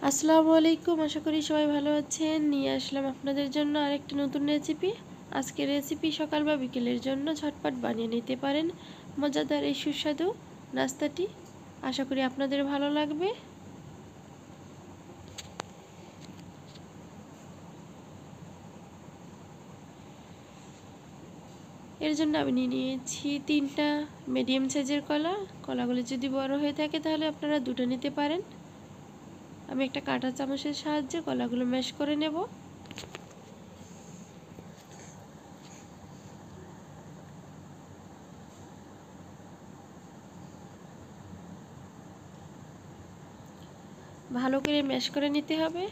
আসসালামু আলাইকুম, আশা করি সবাই ভালো আছেন। নিয়ে আসলাম আপনাদের জন্য আরেকটি নতুন রেসিপি। আজকের রেসিপি সকাল বা বিকেলের জন্য ঝটপট বানিয়ে নিতে পারেন মজাদার এই সুস্বাদু নাস্তাটি। আশা করি আপনাদের ভালো লাগবে। এর জন্য আমি নিয়েছি 3টা মিডিয়াম সাইজের কলা। কলাগুলো যদি বড় হয়ে থাকে তাহলে আপনারা 2টা নিতে পারেন। আমি একটা কাঁটা চামচের সাহায্যে কলাগুলো ম্যাশ করে নেব। ভালো করে ম্যাশ করে নিতে হবে।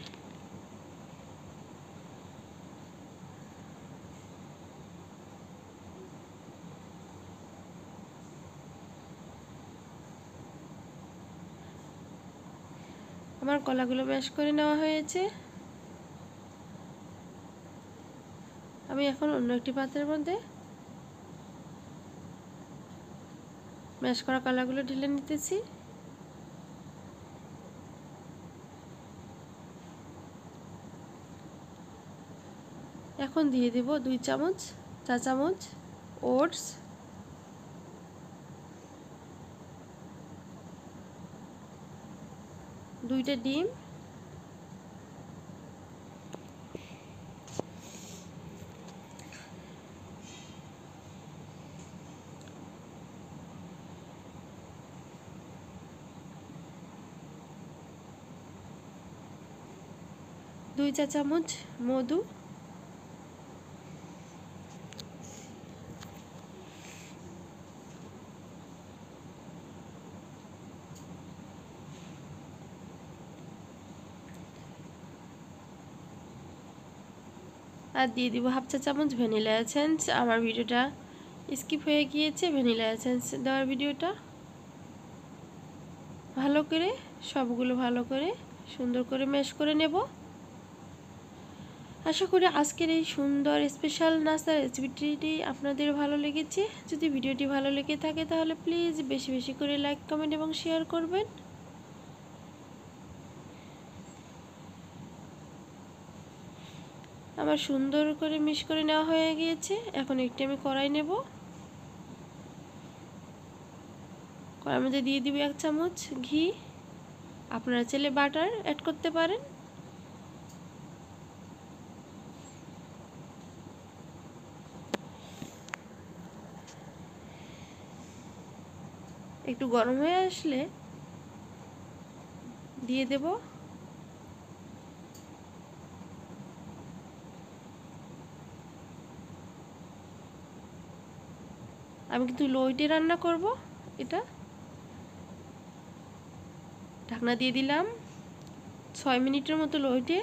আমার কলাগুলো ম্যাশ করে নেওয়া হয়েছে। আমি এখন অন্য একটি পাত্রের মধ্যে ম্যাশ করা কলাগুলো ঢেলে নিতেছি। এখন দিয়ে দেব 2 চা চামচ ওটস, 2টা ডিম, 2 চা চামচ মধু, আর দিয়ে দিব হাফ চা চামচ ভ্যানিলা এসেন্স। আমার ভিডিওটা স্কিপ হয়ে গিয়েছে, ভ্যানিলা এসেন্স দেওয়ার ভিডিওটা। সবগুলো ভালো করে সুন্দর করে ম্যাশ করে নেব। আশা করি আজকের এই সুন্দর স্পেশাল নাস্তার রেসিপিটি আপনাদের ভালো লেগেছে। যদি ভিডিওটি ভালো লেগে থাকে তাহলে প্লিজ বেশি বেশি করে লাইক, কমেন্ট এবং শেয়ার করবেন। আমার সুন্দর করে মিক্স করে নেওয়া হয়ে গিয়েছে। এখন একটি আমি কড়াই নেব। কড়াইয়ের মধ্যে দিয়ে দিব 1 চামচ ঘি। আপনারা চাইলে বাটার অ্যাড করতে পারেন। একটু গরম হয়ে আসলে দিয়ে দেব আমি কিন্তু লো হিটে রান্না করব। এটা ঢাকনা দিয়ে দিলাম। 6 মিনিটের মতো লো হিটে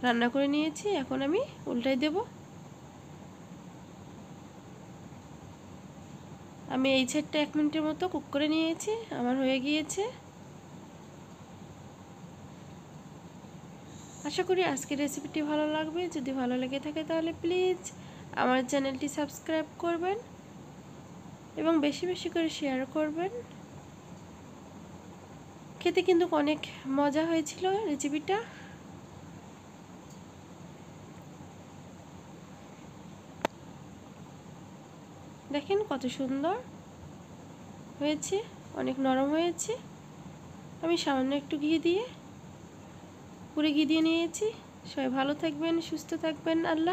রান্না করে নিয়েছি। এখন আমি উল্টাই দেব। আমি এই সাইডটা 1 মিনিটের মতো কুক করে নিয়েছি। আমার হয়ে গিয়েছে। আশা করি আজকের রেসিপিটি ভালো লাগবে। যদি ভালো লেগে থাকে তাহলে প্লিজ আমার চ্যানেলটি সাবস্ক্রাইব করবেন এবং বেশি বেশি করে শেয়ার করবেন। খেতে কিন্তু অনেক মজা হয়েছিল রেসিপিটা। দেখেন কত সুন্দর হয়েছে, অনেক নরম হয়েছে। আমি সামান্য একটু ঘি দিয়ে নিয়েছি। সবাই ভালো থাকবেন, সুস্থ থাকবেন। আল্লাহ।